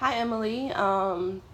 Hi, Emily.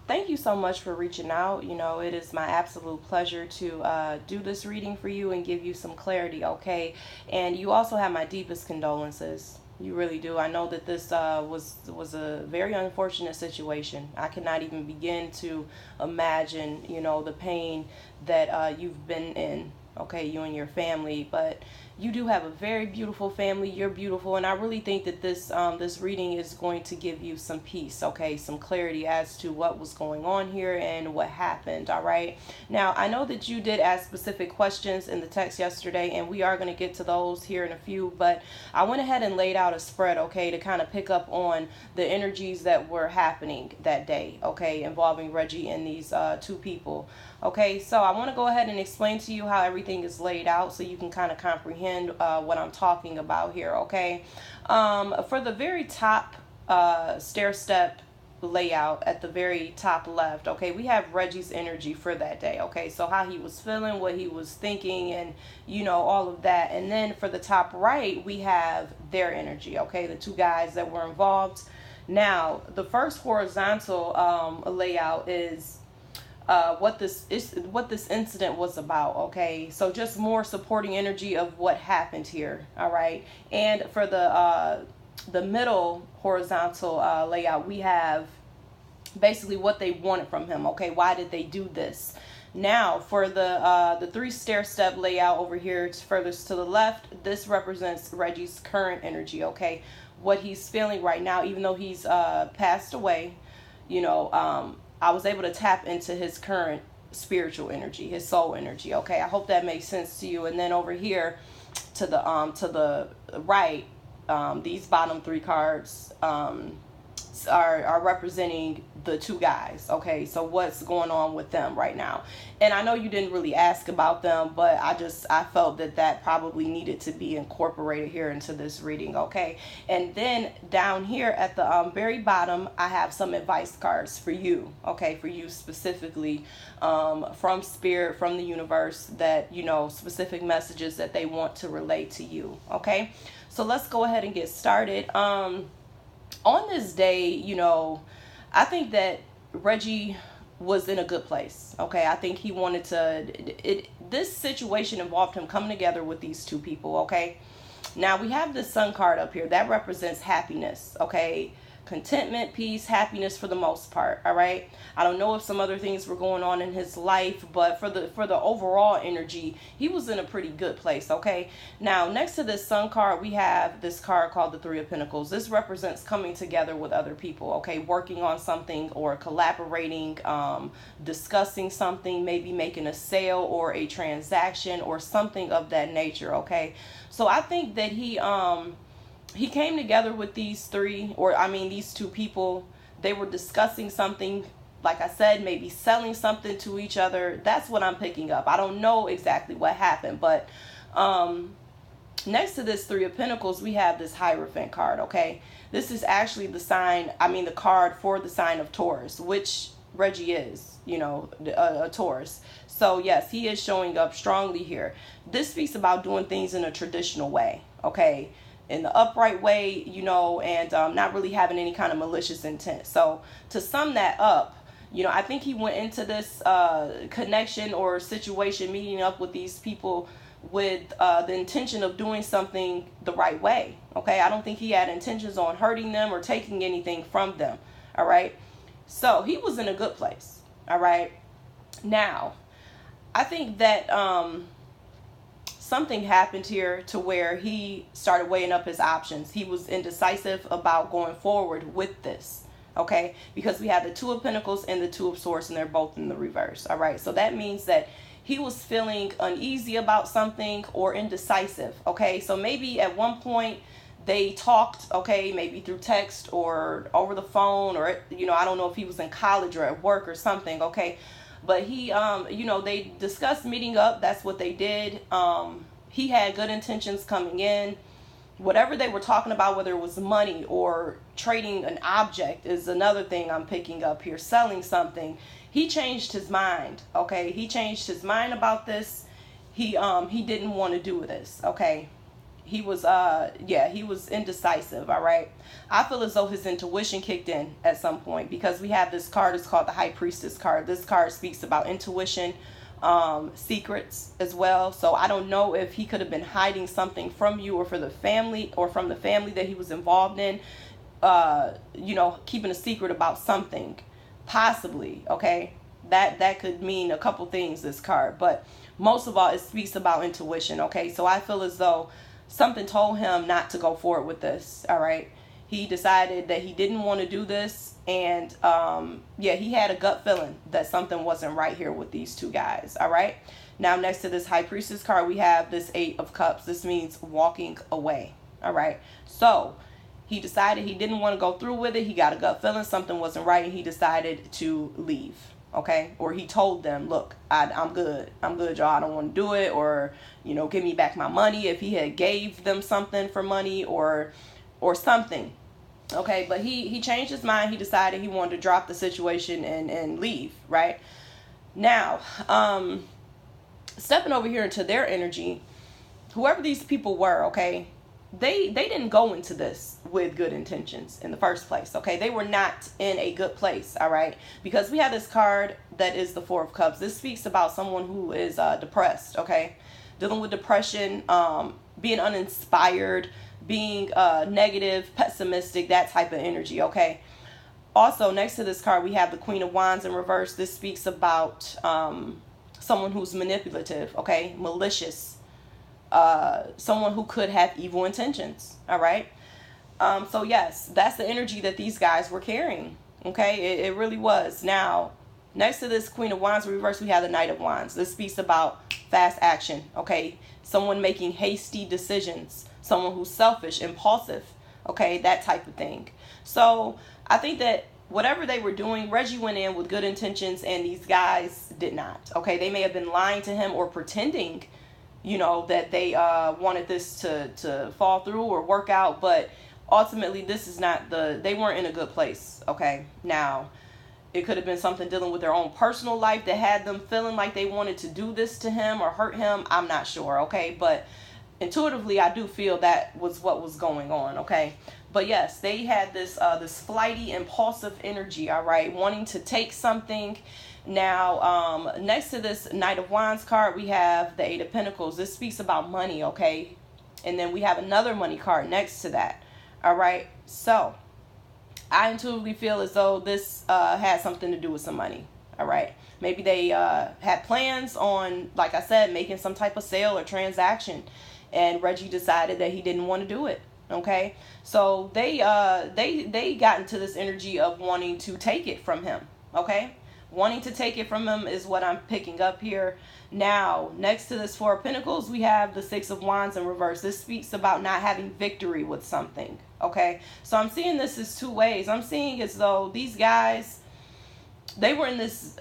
Thank you so much for reaching out. It is my absolute pleasure to do this reading for you and give you some clarity, okay? And you also have my deepest condolences. You really do. I know that this was a very unfortunate situation. I cannot even begin to imagine, the pain that you've been in, okay, you and your family. But you do have a very beautiful family. You're beautiful, and I really think that this reading is going to give you some peace, okay, some clarity as to what was going on here and what happened. All right. Now I know that you did ask specific questions in the text yesterday, and we are going to get to those here in a few. But I went ahead and laid out a spread, okay, to kind of pick up on the energies that were happening that day, okay, involving Reggie and these two people. Okay, so I want to go ahead and explain to you how everything is laid out so you can kind of comprehend what I'm talking about here, okay? For the very top stair step layout at the very top left, okay, we have Reggie's energy for that day, okay? So how he was feeling, what he was thinking, and all of that. And then for the top right, we have their energy, okay? The two guys that were involved. Now, the first horizontal layout is what this incident was about. Okay, so just more supporting energy of what happened here. All right, and for the middle horizontal layout, we have basically what they wanted from him. Okay, why did they do this? Now, for the three stair step layout over here, it's furthest to the left. This represents Reggie's current energy. Okay, what he's feeling right now, even though he's passed away. I was able to tap into his current spiritual energy, his soul energy. Okay, I hope that makes sense to you. And then over here, to the right, these bottom three cards are representing the two guys. Okay, so what's going on with them right now? And I know you didn't really ask about them, but I felt that probably needed to be incorporated here into this reading. Okay, and then down here at the very bottom, I have some advice cards for you. Okay, for you specifically, from spirit, from the universe, that specific messages that they want to relate to you. Okay, so let's go ahead and get started. On this day, I think that Reggie was in a good place. Okay, I think he wanted to. This situation involved him coming together with these two people. Okay, now we have the Sun card up here that represents happiness. Okay, contentment, peace, happiness for the most part. All right. I don't know if some other things were going on in his life, but for the overall energy, he was in a pretty good place. Okay. Now, next to this Sun card, we have this card called the Three of Pentacles. This represents coming together with other people. Okay, working on something or collaborating, discussing something, maybe making a sale or a transaction or something of that nature. Okay. So I think that he came together with these two people. They were discussing something, like I said, maybe selling something to each other. That's what I'm picking up. I don't know exactly what happened, but next to this Three of Pentacles, we have this Hierophant card. Okay, this is actually the card for the sign of Taurus, which Reggie is, a Taurus. So yes, he is showing up strongly here. This speaks about doing things in a traditional way. Okay, in the upright way, and not really having any kind of malicious intent. So to sum that up, I think he went into this connection or situation, meeting up with these people with the intention of doing something the right way. Okay, I don't think he had intentions on hurting them or taking anything from them. All right, so he was in a good place. All right, now I think that something happened here to where he started weighing up his options. He was indecisive about going forward with this. Okay, because we have the Two of Pentacles and the Two of Swords, and they're both in the reverse. All right, so that means that he was feeling uneasy about something or indecisive. Okay, so maybe at one point they talked, okay, maybe through text or over the phone, or I don't know if he was in college or at work or something. Okay, but they discussed meeting up. That's what they did. He had good intentions coming in. Whatever they were talking about, whether it was money or trading an object, is another thing I'm picking up here. Selling something. He changed his mind. Okay, he changed his mind about this. He didn't want to do this. Okay, he was he was indecisive. All right, I feel as though his intuition kicked in at some point, because we have this card. It's called the High Priestess card. This card speaks about intuition, secrets as well. So I don't know if he could have been hiding something from you, or for the family, or from the family that he was involved in, keeping a secret about something, possibly. Okay, that could mean a couple things, this card, but most of all, it speaks about intuition. Okay, so I feel as though something told him not to go forward with this. All right, he decided that he didn't want to do this, and he had a gut feeling that something wasn't right here with these two guys. All right, now next to this High Priestess card, we have this Eight of Cups. This means walking away. All right, so he decided he didn't want to go through with it. He got a gut feeling something wasn't right, and he decided to leave. Okay, or he told them, look, I'm good, y'all, I don't want to do it, or give me back my money, if he had gave them something for money, or something. Okay, but he changed his mind. He decided he wanted to drop the situation and leave. Right now, stepping over here into their energy, whoever these people were, okay, they didn't go into this with good intentions in the first place. Okay, they were not in a good place. All right, because we have this card that is the Four of Cups. This speaks about someone who is depressed. Okay, dealing with depression, being uninspired, being negative, pessimistic, that type of energy. Okay, also next to this card we have the Queen of Wands in reverse. This speaks about someone who's manipulative. Okay, malicious, someone who could have evil intentions. All right, so yes, that's the energy that these guys were carrying. Okay, it really was. Now next to this Queen of Wands in reverse, we have the Knight of Wands. This speaks about fast action. Okay, someone making hasty decisions, someone who's selfish, impulsive. Okay, that type of thing. So I think that whatever they were doing, Reggie went in with good intentions, and these guys did not. Okay, they may have been lying to him or pretending that they wanted this to fall through or work out, but ultimately this is not they weren't in a good place. Okay, now it could have been something dealing with their own personal life that had them feeling like they wanted to do this to him or hurt him. I'm not sure. Okay, but intuitively I do feel that was what was going on. Okay, but yes, they had this flighty, impulsive energy. All right, wanting to take something. Now, next to this Knight of Wands card, we have the Eight of Pentacles. This speaks about money, okay? And then we have another money card next to that, all right? So, I intuitively feel as though this had something to do with some money, all right? Maybe they had plans on, like I said, making some type of sale or transaction, and Reggie decided that he didn't want to do it, okay? So, they got into this energy of wanting to take it from him, okay? Wanting to take it from him is what I'm picking up here. Now, next to this Four of Pentacles, we have the Six of Wands in reverse. This speaks about not having victory with something. Okay, so I'm seeing this as two ways. I'm seeing as though these guys, they were in this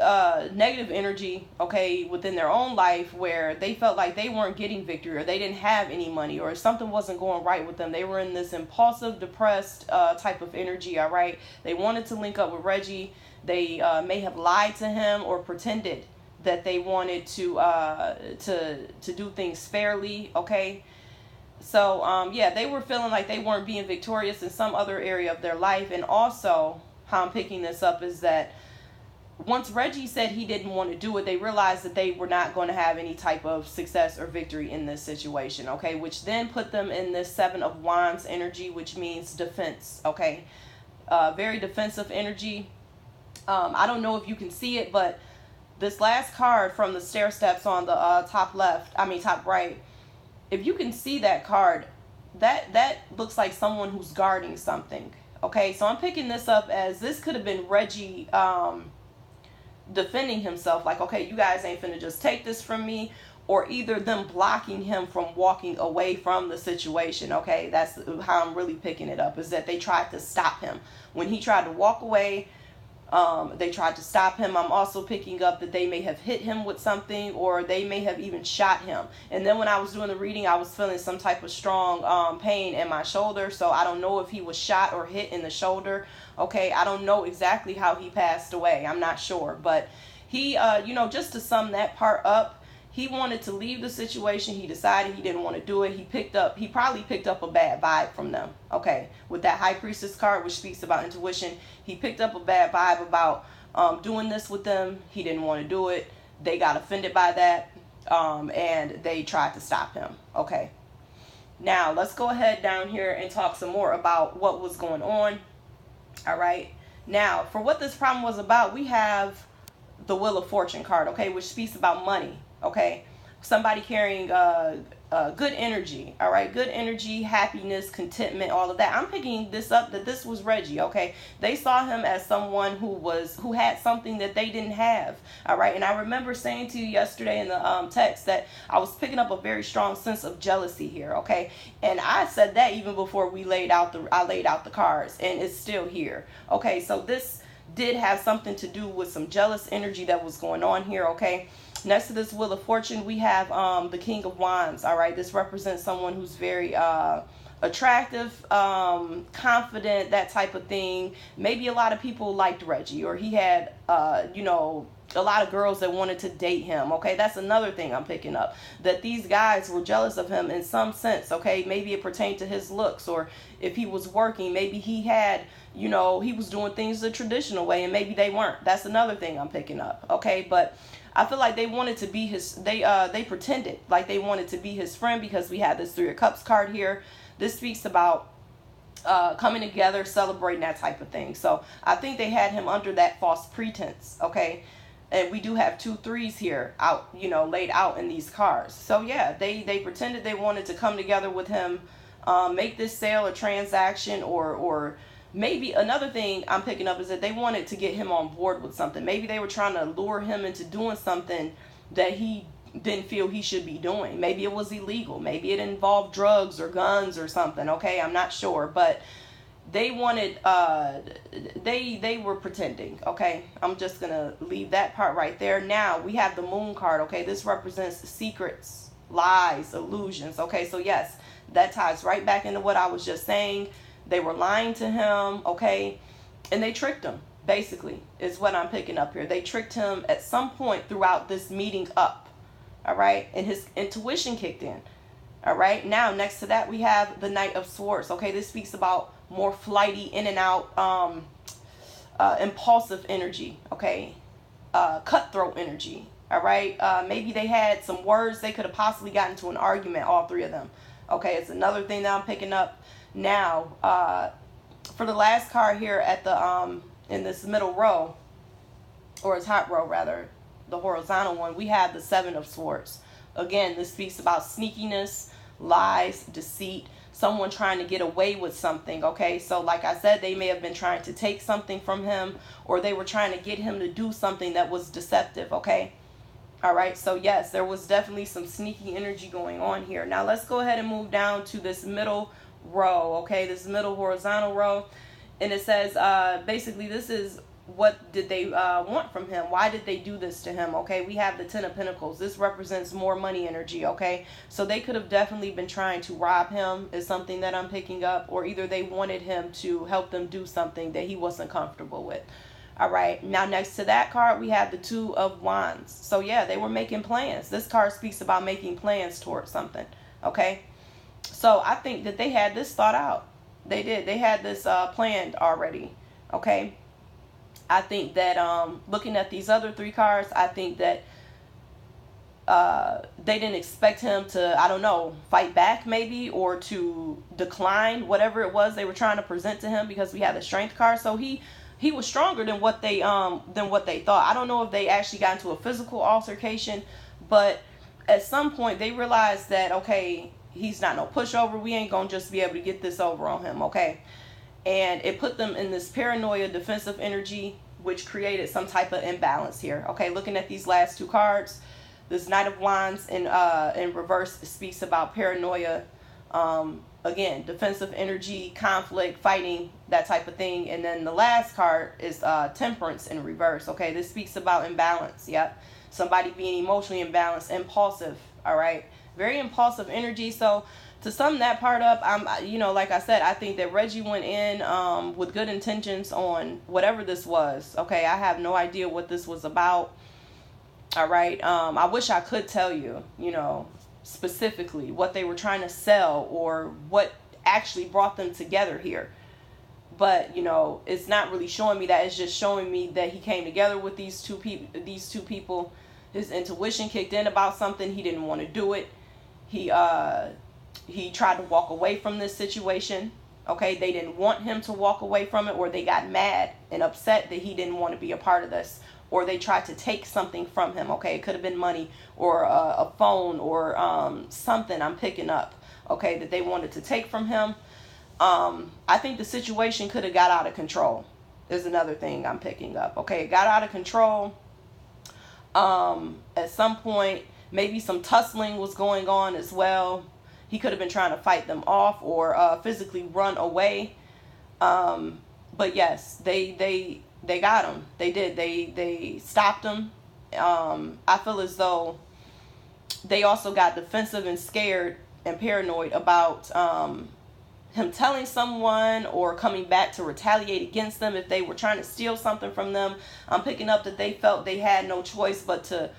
negative energy, okay, within their own life, where they felt like they weren't getting victory, or they didn't have any money, or something wasn't going right with them. They were in this impulsive, depressed type of energy. All right, they wanted to link up with Reggie. They may have lied to him or pretended that they wanted to do things fairly. Okay, so they were feeling like they weren't being victorious in some other area of their life. And also, how I'm picking this up is that once Reggie said he didn't want to do it, they realized that they were not going to have any type of success or victory in this situation. Okay, which then put them in this Seven of Wands energy, which means defense. Okay, very defensive energy. I don't know if you can see it, but this last card from the stair steps on the top right, if you can see that card, that looks like someone who's guarding something. Okay, so I'm picking this up as this could have been Reggie defending himself, like, okay, you guys ain't finna just take this from me, or either them blocking him from walking away from the situation. Okay, that's how I'm really picking it up, is that they tried to stop him when he tried to walk away. They tried to stop him. I'm also picking up that they may have hit him with something, or they may have even shot him. And then when I was doing the reading, I was feeling some type of strong pain in my shoulder. So I don't know if he was shot or hit in the shoulder. Okay, I don't know exactly how he passed away. I'm not sure. But he, just to sum that part up, He wanted to leave the situation. He decided he didn't want to do it. He probably picked up a bad vibe from them. Okay, with that High Priestess card, which speaks about intuition, he picked up a bad vibe about doing this with them. He didn't want to do it. They got offended by that, and they tried to stop him. Okay, now let's go ahead down here and talk some more about what was going on. All right, now for what this problem was about, we have the Wheel of Fortune card, okay, which speaks about money. Okay, somebody carrying good energy. All right, good energy, happiness, contentment, all of that. I'm picking this up that this was Reggie. Okay, they saw him as someone who had something that they didn't have. All right, and I remember saying to you yesterday in the text that I was picking up a very strong sense of jealousy here. Okay, and I said that even before I laid out the cards, and it's still here. Okay, so this did have something to do with some jealous energy that was going on here. Okay, next to this Wheel of Fortune, we have the King of Wands. All right, this represents someone who's very attractive, confident, that type of thing. Maybe a lot of people liked Reggie, or he had a lot of girls that wanted to date him. Okay, that's another thing I'm picking up, that these guys were jealous of him in some sense. Okay, maybe it pertained to his looks, or if he was working, maybe he had, he was doing things the traditional way, and maybe they weren't. That's another thing I'm picking up. Okay, but I feel like they wanted to be they pretended like they wanted to be his friend, because we had this Three of Cups card here. This speaks about coming together, celebrating, that type of thing. So I think they had him under that false pretense. Okay, and we do have 2 3s here out, laid out in these cards. So yeah, they pretended they wanted to come together with him, make this sale or transaction, or maybe another thing I'm picking up is that they wanted to get him on board with something. Maybe they were trying to lure him into doing something that he didn't feel he should be doing. Maybe it was illegal. Maybe it involved drugs or guns or something. Okay, I'm not sure, but they wanted they were pretending. Okay, I'm just gonna leave that part right there. Now we have the Moon card. Okay, this represents secrets, lies, illusions. Okay, so yes, that ties right back into what I was just saying. They were lying to him. Okay, and they tricked him, basically, is what I'm picking up here. They tricked him at some point throughout this meeting up. All right, and his intuition kicked in. All right, now next to that we have the Knight of Swords. Okay, this speaks about more flighty, in and out, impulsive energy. Okay, cutthroat energy. All right, maybe they had some words. They could have possibly gotten into an argument, all 3 of them. Okay, it's another thing that I'm picking up. Now, for the last card here at the in this middle row, or top row rather, the horizontal one, we have the 7 of Swords. Again, this speaks about sneakiness, lies, deceit, someone trying to get away with something. Okay, so like I said, they may have been trying to take something from him, or they were trying to get him to do something that was deceptive. Okay, all right, so yes, there was definitely some sneaky energy going on here. Now let's go ahead and move down to this middle row. Okay, this middle horizontal row, and it says basically this is what did they want from him? Why did they do this to him? Okay, we have the 10 of Pentacles. This represents more money energy. Okay, so they could have definitely been trying to rob him, is something that I'm picking up, or either they wanted him to help them do something that he wasn't comfortable with. All right, now next to that card we have the 2 of Wands. So yeah, they were making plans. This card speaks about making plans towards something. Okay, so I think that they had this thought out. They did. They had this planned already. Okay, I think that looking at these other 3 cards, I think that they didn't expect him to, I don't know, fight back maybe, or to decline whatever it was they were trying to present to him, because we had the Strength card. So he was stronger than what they thought. I don't know if they actually got into a physical altercation, but at some point they realized that, okay, he's not no pushover. We ain't gonna just be able to get this over on him. Okay, and it put them in this paranoia, defensive energy, which created some type of imbalance here. Okay, looking at these last 2 cards, this Knight of Wands in reverse speaks about paranoia, again, defensive energy, conflict, fighting, that type of thing. And then the last card is Temperance in reverse. Okay, this speaks about imbalance. Yep, somebody being emotionally imbalanced, impulsive. All right, very impulsive energy. So to sum that part up, like I said, I think that Reggie went in with good intentions on whatever this was. Okay, I have no idea what this was about. All right. I wish I could tell you, specifically what they were trying to sell or what actually brought them together here. But it's not really showing me that. It's just showing me that he came together with these two people. His intuition kicked in about something. He didn't want to do it. He tried to walk away from this situation. Okay, they didn't want him to walk away from it, or they got mad and upset that he didn't want to be a part of this, or they tried to take something from him. Okay, it could have been money or a phone or something I'm picking up. Okay, that they wanted to take from him. I think the situation could have got out of control. Is another thing I'm picking up. Okay, it got out of control. At some point, maybe some tussling was going on as well. He could have been trying to fight them off or physically run away. But yes, they got him. They did. They stopped him. I feel as though they also got defensive and scared and paranoid about him telling someone or coming back to retaliate against them if they were trying to steal something from them. I'm picking up that they felt they had no choice but to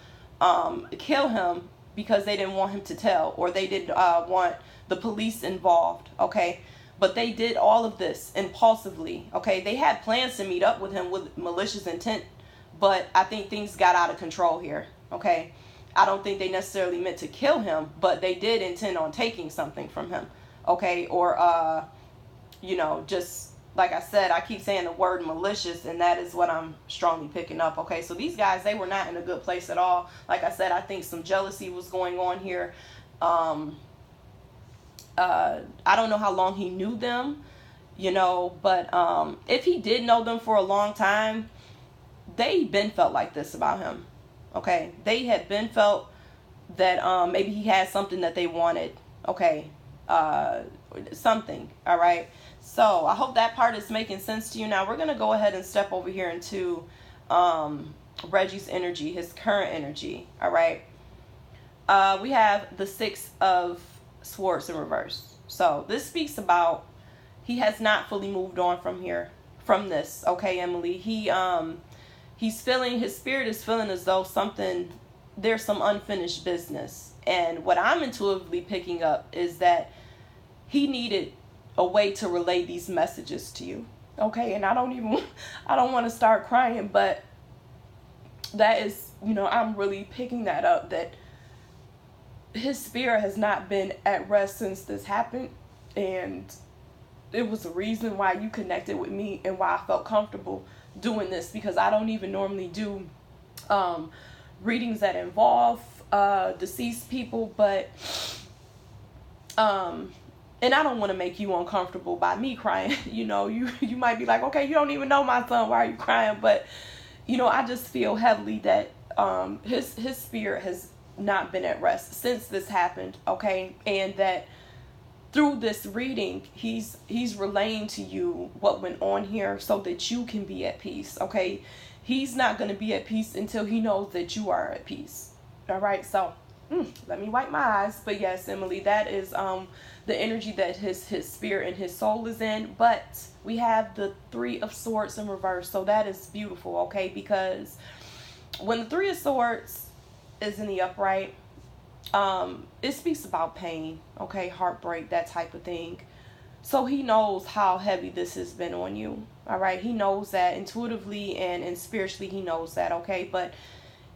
kill him because they didn't want him to tell, or they didn't want the police involved. Okay, but they did all of this impulsively. Okay, they had plans to meet up with him with malicious intent, but I think things got out of control here. Okay, I don't think they necessarily meant to kill him, but they did intend on taking something from him. Okay, or just like I said, I keep saying the word malicious, and that is what I'm strongly picking up. Okay, so these guys, they were not in a good place at all. Like I said, I think some jealousy was going on here. I don't know how long he knew them, but if he did know them for a long time, they been felt like this about him. Okay, they had been felt that maybe he had something that they wanted. Okay, something. All right. So I hope that part is making sense to you. Now we're going to go ahead and step over here into Reggie's energy, his current energy. All right. We have the Six of Swords in reverse. So this speaks about he has not fully moved on from this. Okay, Emily. He's feeling, his spirit is feeling as though there's some unfinished business. And what I'm intuitively picking up is that he needed a way to relay these messages to you. Okay, and I don't want to start crying, but that is, I'm really picking that up, that his spirit has not been at rest since this happened. And it was a reason why you connected with me and why I felt comfortable doing this, because I don't even normally do readings that involve deceased people, but and I don't want to make you uncomfortable by me crying. You might be like, okay, you don't even know my son, why are you crying? But I just feel heavily that his spirit has not been at rest since this happened. Okay, and that through this reading, he's relaying to you what went on here so that you can be at peace. Okay, he's not going to be at peace until he knows that you are at peace. All right, so let me wipe my eyes. But yes, Emily, that is the energy that his spirit and his soul is in. But we have the Three of Swords in reverse, so that is beautiful. Okay, because when the Three of Swords is in the upright, it speaks about pain, okay, heartbreak, that type of thing. So he knows how heavy this has been on you. All right, he knows that intuitively and spiritually, he knows that. Okay, but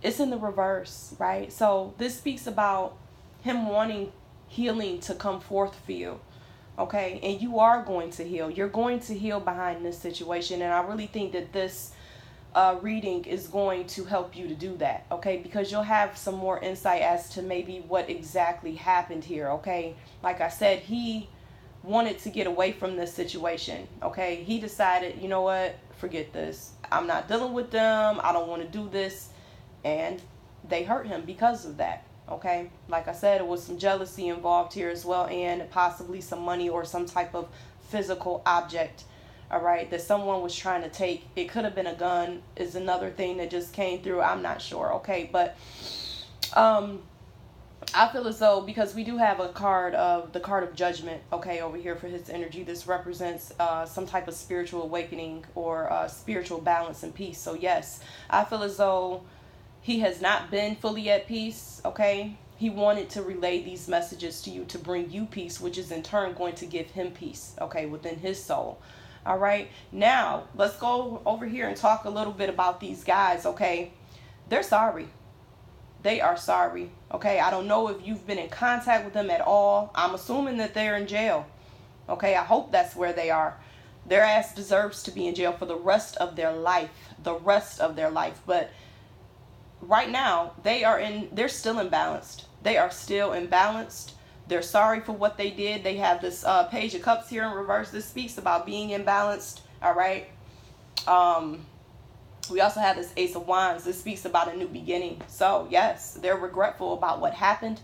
it's in the reverse, right? So this speaks about him wanting healing to come forth for you. Okay, and you are going to heal. You're going to heal behind this situation, and I really think that this reading is going to help you to do that. Okay, because you'll have some more insight as to maybe what exactly happened here. Okay, like I said, he wanted to get away from this situation. Okay, he decided, you know what, forget this, I'm not dealing with them, I don't want to do this, and they hurt him because of that. Okay, like I said, it was some jealousy involved here as well, and possibly some money or some type of physical object, all right, that someone was trying to take. It could have been a gun, is another thing that just came through. I'm not sure. Okay, but I feel as though, because we do have the card of judgment, okay, over here for his energy. This represents some type of spiritual awakening or spiritual balance and peace. So yes, I feel as though He has not been fully at peace, okay? He wanted to relay these messages to you to bring you peace, which is in turn going to give him peace, okay, within his soul. All right, now let's go over here and talk a little bit about these guys, okay? They're sorry. They are sorry, okay? I don't know if you've been in contact with them at all. I'm assuming that they're in jail, okay? I hope that's where they are. Their ass deserves to be in jail for the rest of their life, But right now, they're still imbalanced. They are still imbalanced. They're sorry for what they did. They have this Page of Cups here in reverse. This speaks about being imbalanced, all right? We also have this Ace of Wands. This speaks about a new beginning. So, yes, they're regretful about what happened,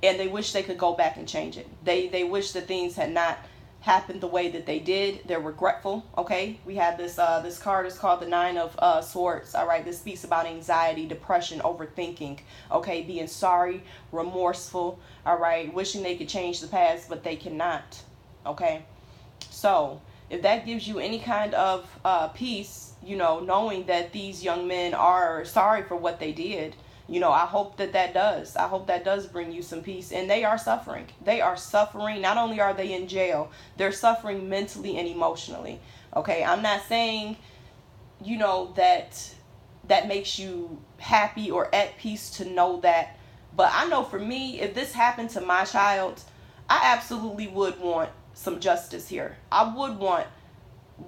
and they wish they could go back and change it. They wish that things had not happened the way that they did. They're regretful, okay? We have this this card is called the Nine of Swords, all right? This speaks about anxiety, depression, overthinking, okay? Being sorry, remorseful, all right? Wishing they could change the past, but they cannot, okay? So, if that gives you any kind of peace, you know, knowing that these young men are sorry for what they did, you know, I hope that does. I hope that does bring you some peace. And they are suffering. They are suffering. Not only are they in jail, they're suffering mentally and emotionally. Okay, I'm not saying, you know, that makes you happy or at peace to know that. But I know for me, if this happened to my child, I absolutely would want some justice here. I would want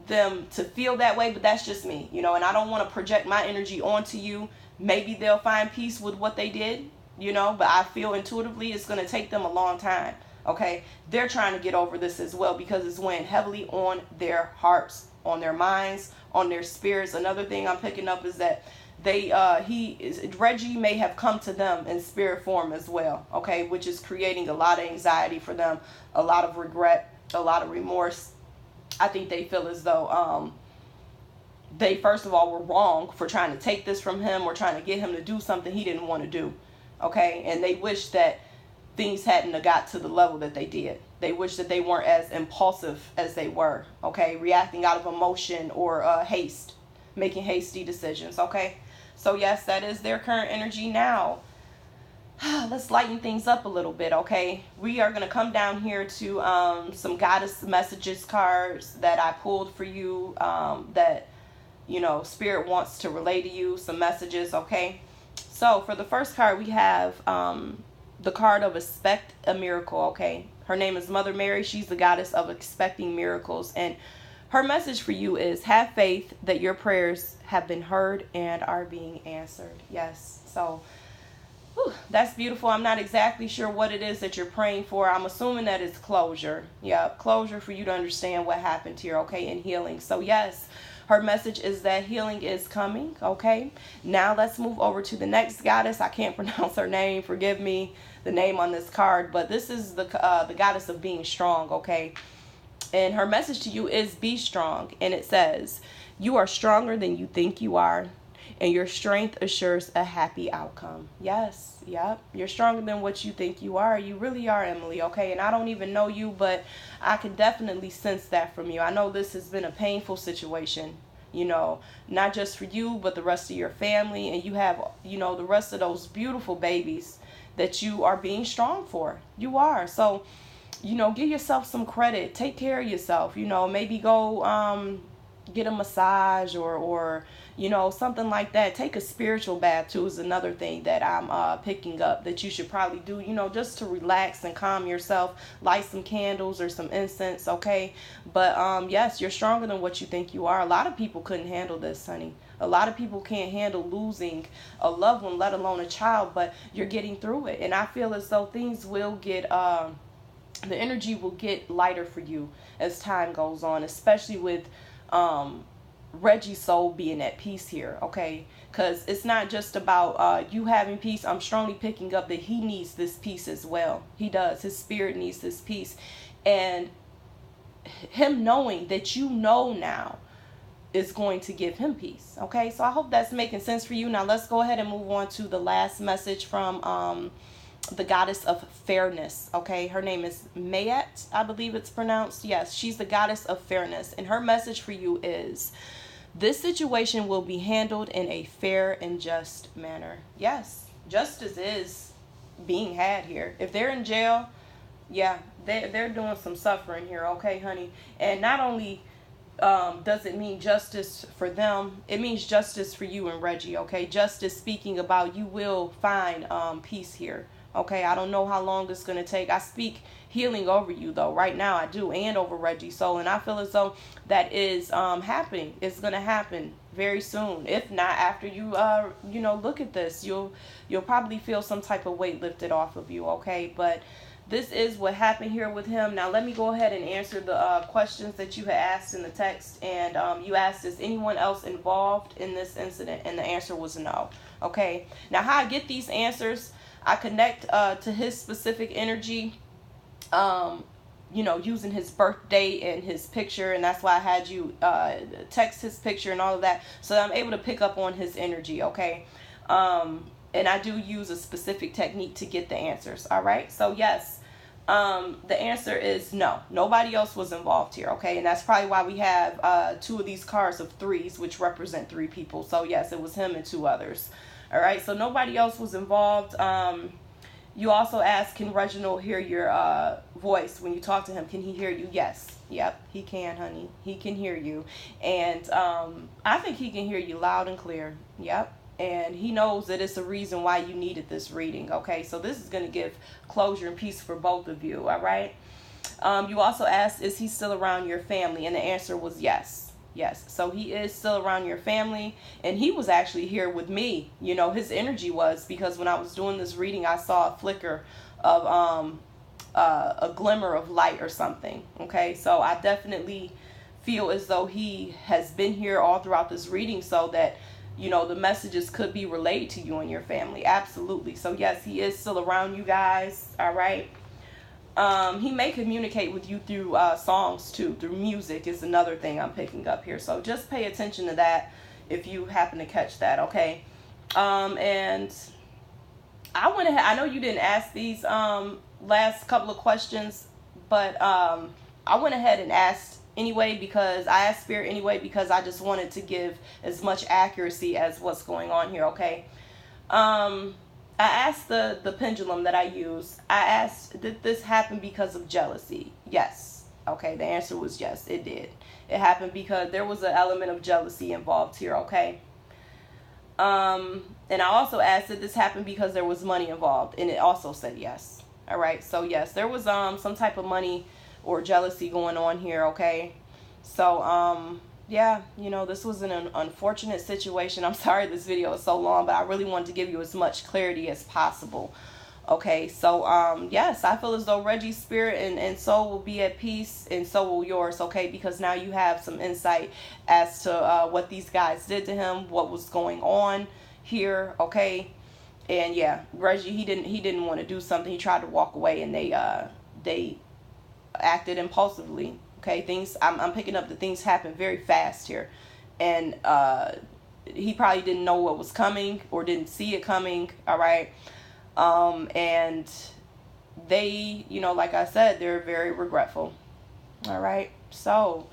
them to feel that way, but that's just me, you know, and I don't want to project my energy onto you. Maybe they'll find peace with what they did, you know, but I feel intuitively it's going to take them a long time, okay? They're trying to get over this as well because it's weighing heavily on their hearts, on their minds, on their spirits. Another thing I'm picking up is that Reggie may have come to them in spirit form as well, okay, which is creating a lot of anxiety for them, a lot of regret, a lot of remorse. I think they feel as though they first of all were wrong for trying to take this from him or trying to get him to do something he didn't want to do, okay? And they wish that things hadn't got to the level that they did. They wish that they weren't as impulsive as they were, okay? Reacting out of emotion or haste, making hasty decisions, okay? So yes, that is their current energy now. Let's lighten things up a little bit, okay? We are going to come down here to some goddess messages cards that I pulled for you that, you know, Spirit wants to relay to you, some messages, okay? So for the first card, we have the card of Expect a Miracle, okay? Her name is Mother Mary. She's the goddess of expecting miracles. And her message for you is have faith that your prayers have been heard and are being answered. Yes, so whew, that's beautiful. I'm not exactly sure what it is that you're praying for. I'm assuming that it's closure. Yeah, closure for you to understand what happened here, okay, and healing. So yes, her message is that healing is coming, okay? Now let's move over to the next goddess. I can't pronounce her name. Forgive me, the name on this card. But this is the goddess of being strong, okay? And her message to you is be strong. And it says, you are stronger than you think you are, and your strength assures a happy outcome. Yes, yep. You're stronger than what you think you are. You really are, Emily, okay? And I don't even know you, but I can definitely sense that from you. I know this has been a painful situation, you know, not just for you, but the rest of your family. And you have, you know, the rest of those beautiful babies that you are being strong for. You are. So, you know, give yourself some credit. Take care of yourself. You know, maybe go get a massage or you know, something like that. Take a spiritual bath too is another thing that I'm picking up that you should probably do, you know, just to relax and calm yourself. Light some candles or some incense, okay? But yes, you're stronger than what you think you are. A lot of people couldn't handle this, honey. A lot of people can't handle losing a loved one, let alone a child, but you're getting through it. And I feel as though things will get the energy will get lighter for you as time goes on, especially with Reggie's soul being at peace here, okay? Because it's not just about you having peace. I'm strongly picking up that he needs this peace as well. He does. His spirit needs this peace. And him knowing that you know now is going to give him peace, okay? So I hope that's making sense for you. Now let's go ahead and move on to the last message from the goddess of fairness, okay? Her name is Mayat, I believe it's pronounced. Yes, she's the goddess of fairness. And her message for you is This situation will be handled in a fair and just manner. Yes, justice is being had here. If they're in jail, yeah, they're doing some suffering here, okay, honey? And not only does it mean justice for them, it means justice for you and Reggie, okay? Justice speaking about you will find peace here, okay? I don't know how long it's going to take. I speak healing over you, though. Right now, I do, and over Reggie. So, and I feel as though that is happening. It's going to happen very soon. If not, after you, look at this, you'll probably feel some type of weight lifted off of you, okay? But this is what happened here with him. Now, let me go ahead and answer the questions that you had asked in the text. And you asked, is anyone else involved in this incident? And the answer was no. Okay. Now, how I get these answers, I connect to his specific energy, using his birthday and his picture. And that's why I had you text his picture and all of that. So that I'm able to pick up on his energy. Okay. And I do use a specific technique to get the answers. All right. So, yes. The answer is no. Nobody else was involved here, okay? And that's probably why we have 2 of these cards of 3s, which represent 3 people. So, yes, it was him and 2 others. All right, so nobody else was involved. You also asked, can Reginald hear your voice when you talk to him? Can he hear you? Yes. Yep, he can, honey. He can hear you. And I think he can hear you loud and clear. Yep. And he knows that it's a reason why you needed this reading, okay? So this is going to give closure and peace for both of you, all right? You also asked, is he still around your family? And the answer was yes. Yes. So he is still around your family. And he was actually here with me. His energy was, because when I was doing this reading, I saw a flicker of a glimmer of light or something, okay? So I definitely feel as though he has been here all throughout this reading so that the messages could be relayed to you and your family. Absolutely. So, yes, he is still around you guys. All right. He may communicate with you through songs, too. Through music is another thing I'm picking up here. So, just pay attention to that if you happen to catch that. Okay. And I went ahead. I know you didn't ask these last couple of questions, but I went ahead and asked anyway, because I asked Spirit anyway, because I just wanted to give as much accuracy as what's going on here, okay? I asked the pendulum that I use, I asked, did this happen because of jealousy? Yes. Okay, the answer was yes, it did. It happened because there was an element of jealousy involved here, okay? And I also asked, did this happen because there was money involved? And it also said yes. All right, so yes, there was some type of money or jealousy going on here, okay? So, yeah, this was an unfortunate situation. I'm sorry this video is so long, but I really wanted to give you as much clarity as possible, okay? So, yes, I feel as though Reggie's spirit and soul will be at peace, and so will yours, okay? Because now you have some insight as to what these guys did to him, what was going on here, okay? And, yeah, Reggie, he didn't want to do something. He tried to walk away, and they acted impulsively, okay? I'm picking up that things happen very fast here, and he probably didn't know what was coming or didn't see it coming, all right? And they, like I said, they're very regretful, all right? So,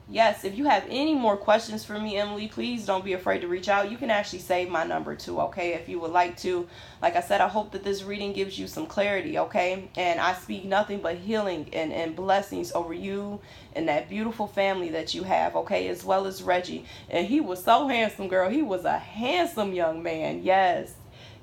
yes, if you have any more questions for me, Emily, please don't be afraid to reach out. You can actually save my number too, okay, if you would like to. Like I said, I hope that this reading gives you some clarity, okay? And I speak nothing but healing and blessings over you and that beautiful family that you have, okay, as well as Reggie. And he was so handsome, girl. He was a handsome young man. Yes.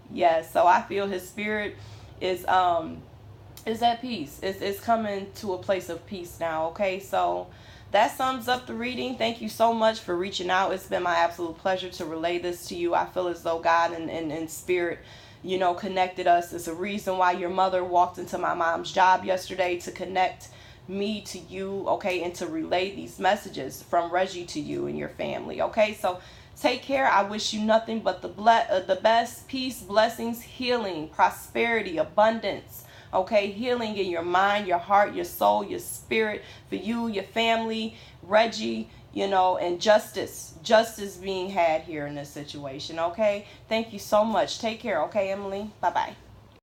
Yes. So I feel his spirit is at peace. It's coming to a place of peace now, okay? So that sums up the reading. Thank you so much for reaching out. It's been my absolute pleasure to relay this to you. I feel as though God and Spirit, connected us. It's a reason why your mother walked into my mom's job yesterday, to connect me to you, okay, and to relay these messages from Reggie to you and your family, okay? So take care. I wish you nothing but the best, peace, blessings, healing, prosperity, abundance, okay, healing in your mind, your heart, your soul, your spirit, for you, your family, Reggie, and justice being had here in this situation, okay? Thank you so much. Take care, okay, Emily? Bye-bye.